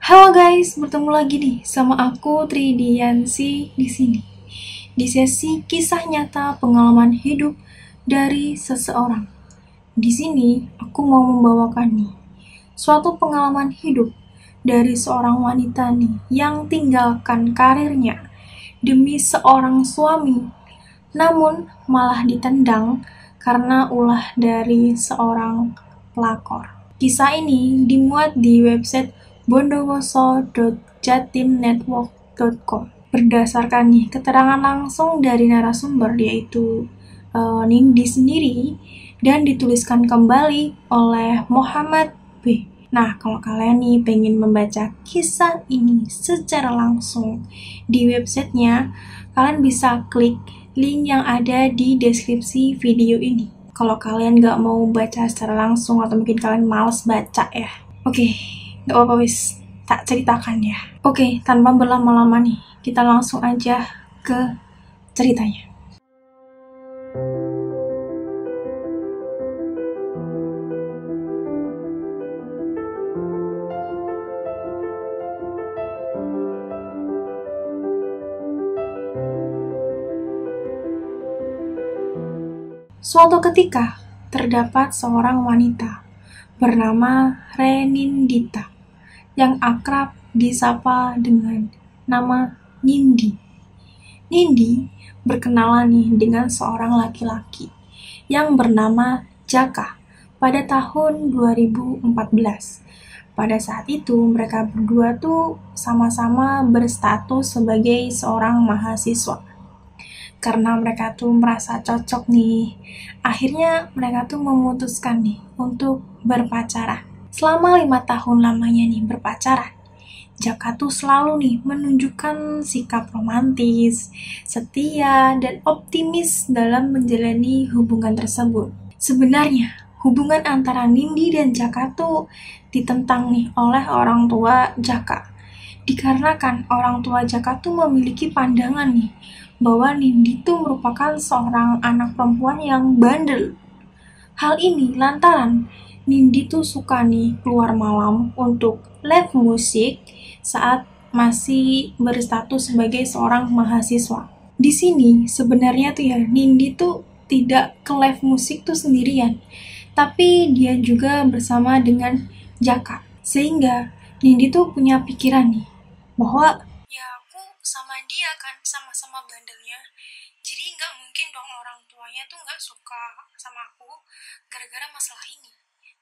Halo guys, bertemu lagi nih sama aku Tridiansi di sini. Di sesi kisah nyata pengalaman hidup dari seseorang. Di sini aku mau membawakan nih suatu pengalaman hidup dari seorang wanita nih yang tinggalkan karirnya demi seorang suami, namun malah ditendang karena ulah dari seorang pelakor. Kisah ini dimuat di website bondowoso.jatimnetwork.com berdasarkan nih keterangan langsung dari narasumber yaitu Nindi sendiri dan dituliskan kembali oleh Muhammad B. Nah, kalau kalian nih pengen membaca kisah ini secara langsung di websitenya, kalian bisa klik link yang ada di deskripsi video ini. Kalau kalian gak mau baca secara langsung atau mungkin kalian males baca ya. Oke, gak apa-apa wis, tak ceritakan ya. Oke, tanpa berlama-lama nih, kita langsung aja ke ceritanya. Suatu ketika, terdapat seorang wanita bernama Renindita yang akrab disapa dengan nama Nindi. Nindi berkenalan nih dengan seorang laki-laki yang bernama Jaka pada tahun 2014. Pada saat itu mereka berdua tuh sama-sama berstatus sebagai seorang mahasiswa. Karena mereka tuh merasa cocok nih, akhirnya mereka tuh memutuskan nih untuk berpacaran. Selama 5 tahun lamanya nih berpacaran, Jaka tuh selalu nih menunjukkan sikap romantis, setia, dan optimis dalam menjalani hubungan tersebut. Sebenarnya, hubungan antara Nindi dan Jaka tuh ditentang nih oleh orang tua Jaka. Dikarenakan orang tua Jaka tuh memiliki pandangan nih bahwa Nindi tuh merupakan seorang anak perempuan yang bandel. Hal ini lantaran Nindi tuh suka nih keluar malam untuk live musik saat masih berstatus sebagai seorang mahasiswa. Di sini sebenarnya tuh ya Nindi tuh tidak ke live musik tuh sendirian, tapi dia juga bersama dengan Jaka. Sehingga Nindi tuh punya pikiran nih bahwa ya aku sama dia kan sama-sama bandelnya, jadi nggak mungkin dong orang tuanya tuh nggak suka sama aku gara-gara masalah ini.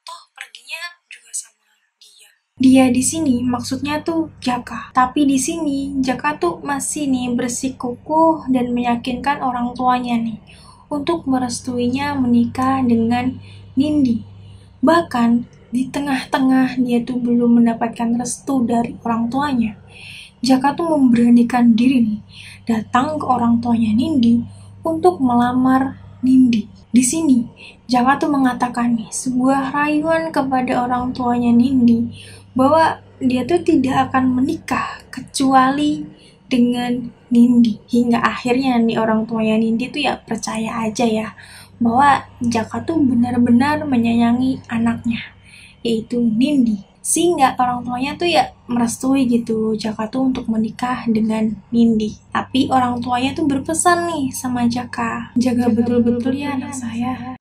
Toh perginya juga sama dia. Dia di sini maksudnya tuh Jaka. Tapi di sini Jaka tuh masih nih bersikukuh dan meyakinkan orang tuanya nih untuk merestuinya menikah dengan Nindi. Bahkan di tengah-tengah dia tuh belum mendapatkan restu dari orang tuanya, Jaka tuh memberanikan diri nih datang ke orang tuanya Nindi untuk melamar Nindi. Di sini Jaka tuh mengatakan nih sebuah rayuan kepada orang tuanya Nindi bahwa dia tuh tidak akan menikah kecuali dengan Nindi. Hingga akhirnya nih orang tuanya Nindi tuh ya percaya aja ya bahwa Jaka tuh benar-benar menyayangi anaknya, yaitu Nindi. Sehingga orang tuanya tuh ya merestui gitu Jaka tuh untuk menikah dengan Nindi. Tapi orang tuanya tuh berpesan nih sama Jaka, jaga betul-betul ya anak saya.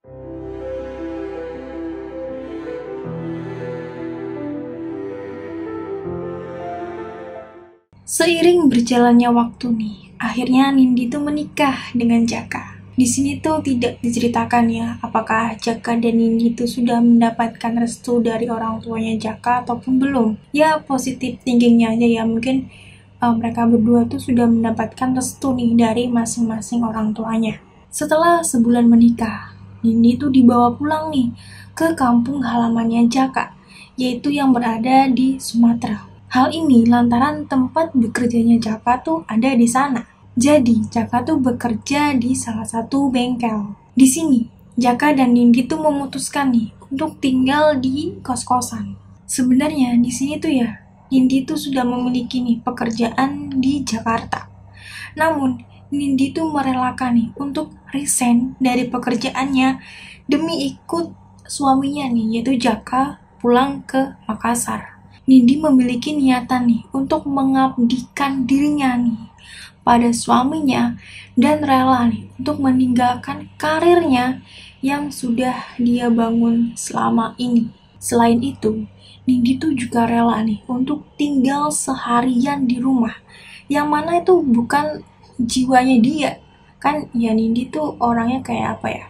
Seiring berjalannya waktu nih, akhirnya Nindi tuh menikah dengan Jaka. Di sini tuh tidak diceritakan ya apakah Jaka dan Nindi tuh sudah mendapatkan restu dari orang tuanya Jaka ataupun belum. Ya positif thinkingnya aja ya, mungkin mereka berdua tuh sudah mendapatkan restu nih dari masing-masing orang tuanya. Setelah sebulan menikah, Nindi tuh dibawa pulang nih ke kampung halamannya Jaka, yaitu yang berada di Sumatera. Hal ini lantaran tempat bekerjanya Jaka tuh ada di sana. Jadi, Jaka tuh bekerja di salah satu bengkel. Di sini, Jaka dan Nindi tuh memutuskan nih untuk tinggal di kos-kosan. Sebenarnya di sini tuh ya, Nindi tuh sudah memiliki nih pekerjaan di Jakarta. Namun, Nindi tuh merelakan nih untuk resign dari pekerjaannya demi ikut suaminya nih, yaitu Jaka pulang ke Makassar. Nindi memiliki niatan nih untuk mengabdikan dirinya nih pada suaminya dan rela nih untuk meninggalkan karirnya yang sudah dia bangun selama ini. Selain itu, Nindi tuh juga rela nih untuk tinggal seharian di rumah, yang mana itu bukan jiwanya dia. Kan ya Nindi tuh orangnya kayak apa ya,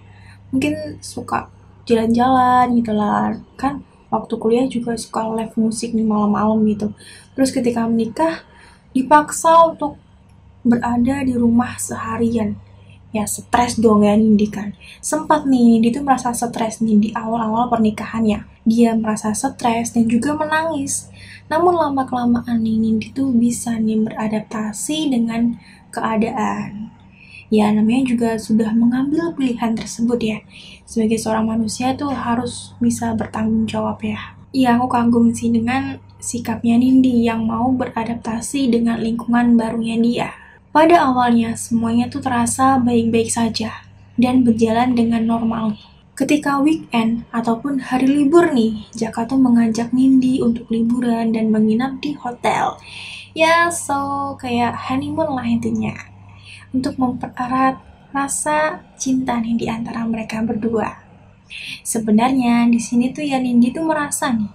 mungkin suka jalan-jalan gitu lah kan, waktu kuliah juga suka live musik nih malam-malam gitu. Terus ketika menikah dipaksa untuk berada di rumah seharian, ya stres dong ya Nindi kan. Sempat nih Nindi tuh merasa stres nih di awal-awal pernikahannya, dia merasa stres dan juga menangis. Namun lama-kelamaan nih Nindi tuh bisa nih beradaptasi dengan keadaan. Ya namanya juga sudah mengambil pilihan tersebut ya. Sebagai seorang manusia tuh harus bisa bertanggung jawab ya. Iya, aku kagum sih dengan sikapnya Nindi yang mau beradaptasi dengan lingkungan barunya dia. Pada awalnya semuanya tuh terasa baik-baik saja dan berjalan dengan normal. Ketika weekend ataupun hari libur nih, Jaka tuh mengajak Nindi untuk liburan dan menginap di hotel. Ya, so kayak honeymoon lah intinya, untuk mempererat rasa cinta nih di antara mereka berdua. Sebenarnya di sini tuh ya Nindi tuh merasa nih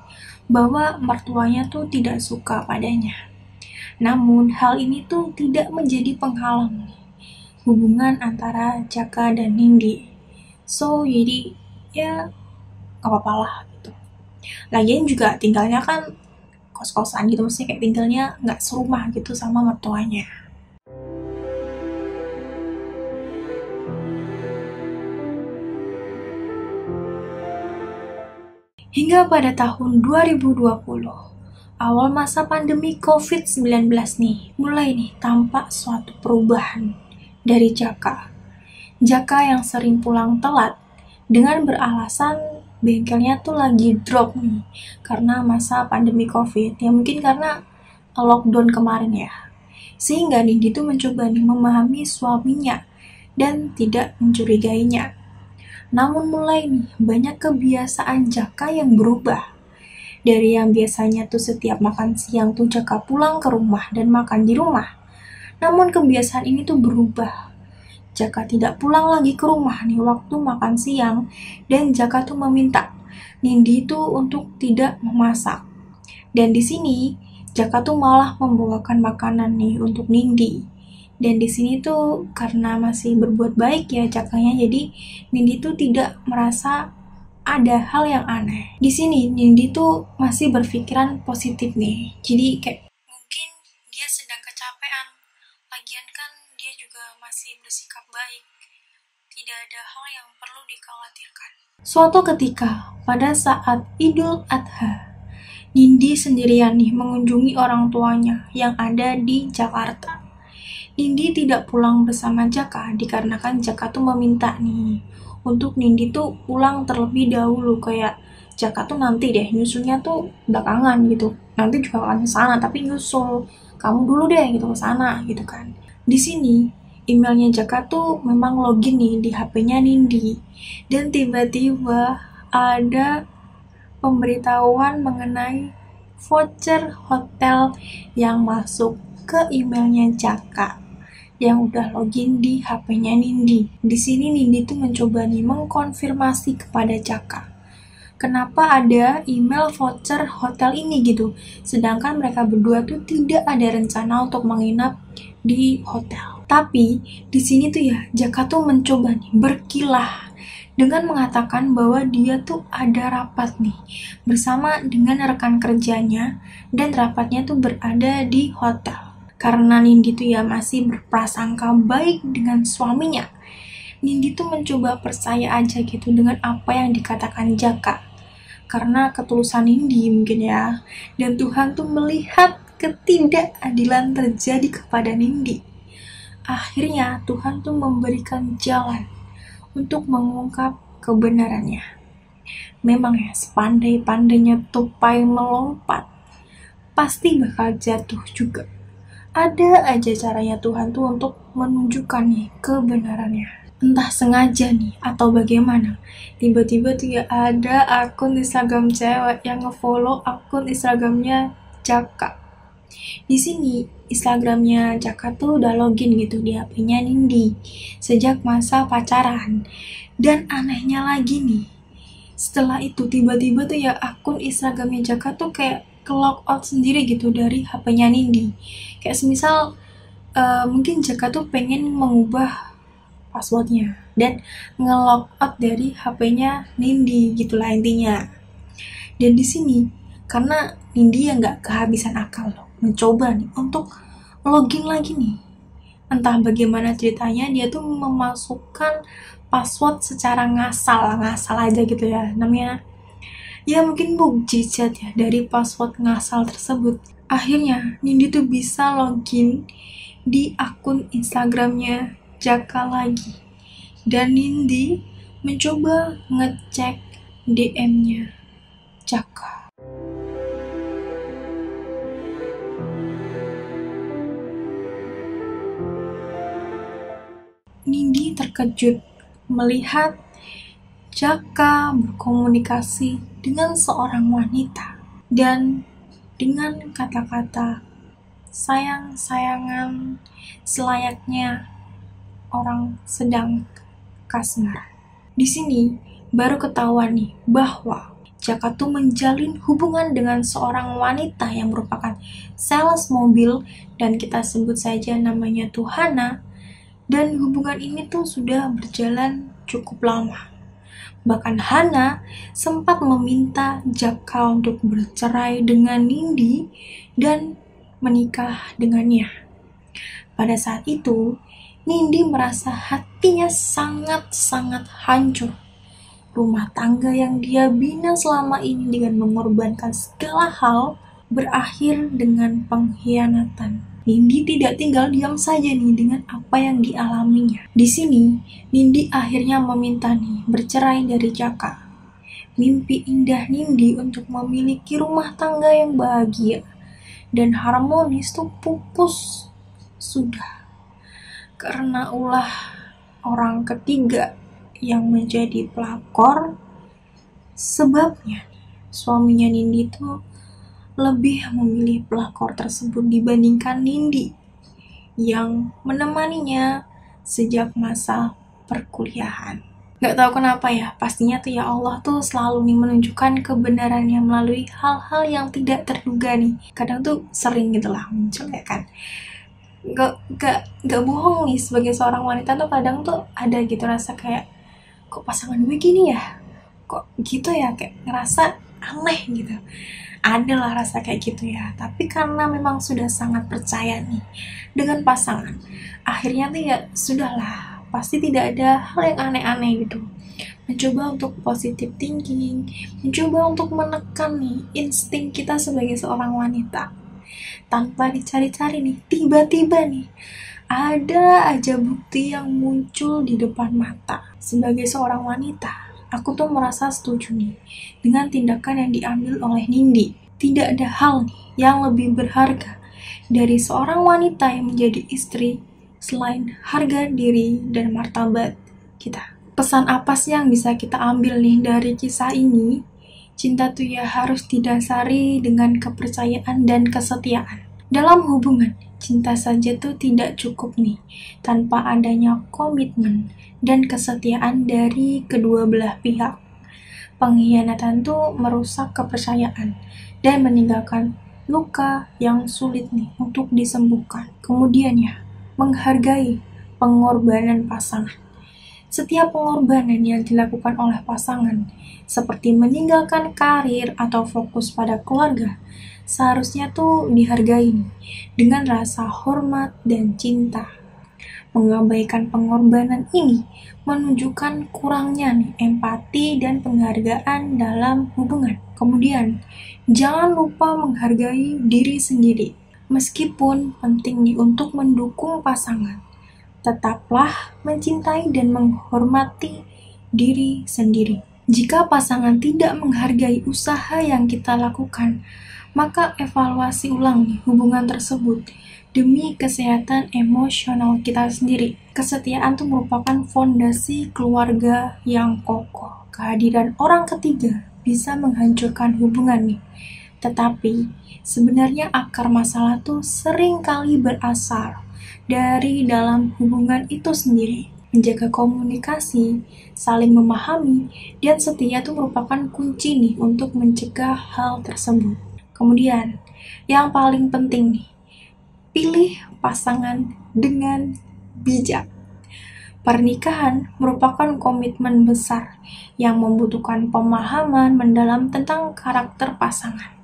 bahwa mertuanya tuh tidak suka padanya. Namun hal ini tuh tidak menjadi penghalang nih hubungan antara Jaka dan Nindi. So jadi ya gak apa-apa lah gitu. Lagian juga tinggalnya kan kos-kosan gitu, maksudnya kayak tinggalnya gak serumah gitu sama mertuanya. Hingga pada tahun 2020, awal masa pandemi COVID-19 nih, mulai nih tampak suatu perubahan dari Jaka. Jaka yang sering pulang telat dengan beralasan bengkelnya tuh lagi drop nih karena masa pandemi COVID, ya mungkin karena lockdown kemarin ya. Sehingga Nindi tuh mencoba nih memahami suaminya dan tidak mencurigainya. Namun mulai nih banyak kebiasaan Jaka yang berubah. Dari yang biasanya tuh setiap makan siang tuh Jaka pulang ke rumah dan makan di rumah. Namun kebiasaan ini tuh berubah. Jaka tidak pulang lagi ke rumah nih waktu makan siang dan Jaka tuh meminta Nindi tuh untuk tidak memasak. Dan di sini Jaka tuh malah membawakan makanan nih untuk Nindi. Dan di sini tuh karena masih berbuat baik ya Jakanya, jadi Nindi tuh tidak merasa ada hal yang aneh. Di sini Nindi tuh masih berpikiran positif nih. Jadi kayak mungkin dia sedang kecapean. Lagian kan dia juga masih bersikap baik. Tidak ada hal yang perlu dikhawatirkan. Suatu ketika pada saat Idul Adha, Nindi sendirian nih mengunjungi orang tuanya yang ada di Jakarta. Nindi tidak pulang bersama Jaka dikarenakan Jaka tuh meminta nih untuk Nindi tuh pulang terlebih dahulu, kayak Jaka tuh nanti deh nyusulnya tuh belakangan gitu, nanti juga akan kesana tapi nyusul kamu dulu deh gitu kesana gitu kan. Di sini emailnya Jaka tuh memang login nih di HP-nya Nindi dan tiba-tiba ada pemberitahuan mengenai voucher hotel yang masuk ke emailnya Jaka yang udah login di HP-nya Nindi. Di sini Nindi tuh mencoba nih mengkonfirmasi kepada Jaka, kenapa ada email voucher hotel ini gitu, sedangkan mereka berdua tuh tidak ada rencana untuk menginap di hotel. Tapi di sini tuh ya Jaka tuh mencoba nih berkilah dengan mengatakan bahwa dia tuh ada rapat nih bersama dengan rekan kerjanya dan rapatnya tuh berada di hotel. Karena Nindi tuh ya masih berprasangka baik dengan suaminya, Nindi tuh mencoba percaya aja gitu dengan apa yang dikatakan Jaka. Karena ketulusan Nindi mungkin ya, dan Tuhan tuh melihat ketidakadilan terjadi kepada Nindi. Akhirnya Tuhan tuh memberikan jalan untuk mengungkap kebenarannya. Memang ya sepandai-pandainya tupai melompat, pasti bakal jatuh juga. Ada aja caranya Tuhan tuh untuk menunjukkan nih kebenarannya. entah sengaja nih atau bagaimana, tiba-tiba tuh ya ada akun Instagram cewek yang ngefollow akun Instagramnya Jaka. Di sini Instagramnya Jaka tuh udah login gitu di HP-nya Nindi sejak masa pacaran. Dan anehnya lagi nih, setelah itu tiba-tiba tuh ya akun Instagramnya Jaka tuh kayak ke log out sendiri gitu dari HP-nya Nindi. Kayak semisal mungkin Jaka tuh pengen mengubah passwordnya dan nge-log out dari HP-nya Nindi gitulah intinya. Dan di sini karena Nindi yang nggak kehabisan akal loh, mencoba nih untuk login lagi nih. Entah bagaimana ceritanya, dia tuh memasukkan password secara ngasal aja gitu ya. Namanya ya mungkin mukjizat ya dari password ngasal tersebut. Akhirnya Nindi tuh bisa login di akun Instagramnya Jaka lagi. Dan Nindi mencoba ngecek DM-nya Jaka. Nindi terkejut melihat Jaka berkomunikasi dengan seorang wanita dan dengan kata-kata sayang-sayangan selayaknya orang sedang kasmaran. Di sini baru ketahuan nih bahwa Jaka tuh menjalin hubungan dengan seorang wanita yang merupakan sales mobil dan kita sebut saja namanya tuh Hana. Dan hubungan ini tuh sudah berjalan cukup lama. Bahkan Hana sempat meminta Jaka untuk bercerai dengan Nindi dan menikah dengannya. Pada saat itu, Nindi merasa hatinya sangat-sangat hancur. Rumah tangga yang dia bina selama ini dengan mengorbankan segala hal berakhir dengan pengkhianatan. Nindi tidak tinggal diam saja nih dengan apa yang dialaminya. Di sini, Nindi akhirnya meminta nih bercerai dari Jaka. Mimpi indah Nindi untuk memiliki rumah tangga yang bahagia dan harmonis tuh pupus sudah. Karena ulah orang ketiga yang menjadi pelakor, sebabnya suaminya Nindi itu lebih memilih pelakor tersebut dibandingkan Nindi yang menemaninya sejak masa perkuliahan. Gak tahu kenapa ya, pastinya tuh ya Allah tuh selalu nih menunjukkan kebenarannya melalui hal-hal yang tidak terduga nih. Kadang tuh sering gitu lah muncul ya kan. Gak bohong nih, sebagai seorang wanita tuh kadang tuh ada gitu rasa kayak kok pasangan gue gini ya, kok gitu ya, kayak ngerasa aneh gitu. Ada lah rasa kayak gitu ya, tapi karena memang sudah sangat percaya nih dengan pasangan, akhirnya tuh ya sudahlah, pasti tidak ada hal yang aneh-aneh gitu. Mencoba untuk positive thinking, mencoba untuk menekan nih insting kita sebagai seorang wanita. Tanpa dicari-cari nih, tiba-tiba nih ada aja bukti yang muncul di depan mata. Sebagai seorang wanita, aku tuh merasa setuju nih dengan tindakan yang diambil oleh Nindi. Tidak ada hal nih yang lebih berharga dari seorang wanita yang menjadi istri selain harga diri dan martabat kita. Pesan apa sih yang bisa kita ambil nih dari kisah ini? Cinta tuh ya harus didasari dengan kepercayaan dan kesetiaan. Dalam hubungan, cinta saja tuh tidak cukup nih, tanpa adanya komitmen dan kesetiaan dari kedua belah pihak. Pengkhianatan tuh merusak kepercayaan dan meninggalkan luka yang sulit nih untuk disembuhkan. Kemudian ya, menghargai pengorbanan pasangan. Setiap pengorbanan yang dilakukan oleh pasangan, seperti meninggalkan karir atau fokus pada keluarga, seharusnya tuh dihargai nih, dengan rasa hormat dan cinta. Mengabaikan pengorbanan ini menunjukkan kurangnya nih, empati dan penghargaan dalam hubungan. Kemudian, jangan lupa menghargai diri sendiri. Meskipun penting nih untuk mendukung pasangan, tetaplah mencintai dan menghormati diri sendiri. Jika pasangan tidak menghargai usaha yang kita lakukan, maka evaluasi ulang nih hubungan tersebut demi kesehatan emosional kita sendiri. Kesetiaan tuh merupakan fondasi keluarga yang kokoh. Kehadiran orang ketiga bisa menghancurkan hubungan nih. Tetapi sebenarnya akar masalah tuh sering kali berasal dari dalam hubungan itu sendiri. Menjaga komunikasi, saling memahami, dan setia itu merupakan kunci nih untuk mencegah hal tersebut. Kemudian, yang paling penting nih, pilih pasangan dengan bijak. Pernikahan merupakan komitmen besar yang membutuhkan pemahaman mendalam tentang karakter pasangan.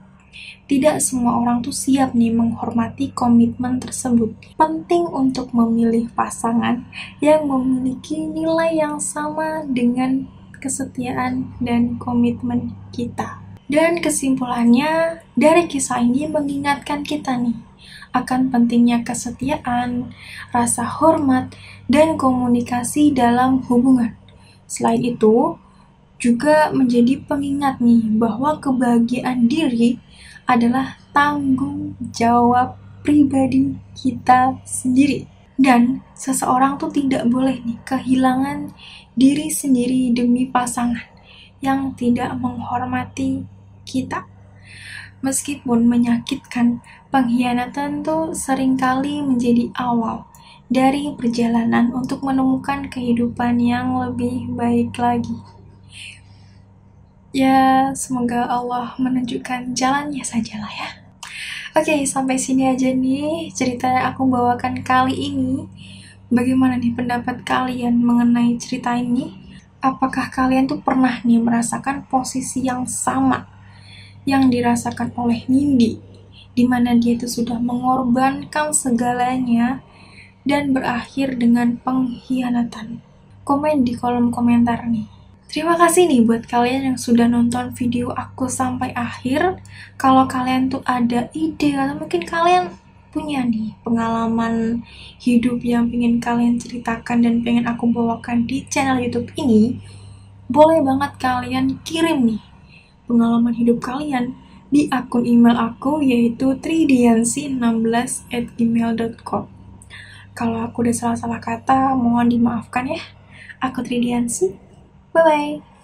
Tidak semua orang tuh siap nih menghormati komitmen tersebut. Penting untuk memilih pasangan yang memiliki nilai yang sama dengan kesetiaan dan komitmen kita. Dan kesimpulannya, dari kisah ini mengingatkan kita nih akan pentingnya kesetiaan, rasa hormat, dan komunikasi dalam hubungan. Selain itu, juga menjadi pengingat nih bahwa kebahagiaan diri adalah tanggung jawab pribadi kita sendiri. Dan seseorang tuh tidak boleh nih kehilangan diri sendiri demi pasangan yang tidak menghormati kita. Meskipun menyakitkan, pengkhianatan tuh seringkali menjadi awal dari perjalanan untuk menemukan kehidupan yang lebih baik lagi. Ya, semoga Allah menunjukkan jalannya sajalah ya. Oke, sampai sini aja nih cerita yang aku bawakan kali ini. Bagaimana nih pendapat kalian mengenai cerita ini? Apakah kalian tuh pernah nih merasakan posisi yang sama yang dirasakan oleh Nindi, di mana dia itu sudah mengorbankan segalanya dan berakhir dengan pengkhianatan? Komen di kolom komentar nih. Terima kasih nih buat kalian yang sudah nonton video aku sampai akhir. Kalau kalian tuh ada ide atau mungkin kalian punya nih pengalaman hidup yang pengen kalian ceritakan dan pengen aku bawakan di channel YouTube ini, boleh banget kalian kirim nih pengalaman hidup kalian di akun email aku yaitu tridiansi16@gmail.com. Kalau aku udah salah-salah kata, mohon dimaafkan ya. Aku Tridiansi. Bye-bye.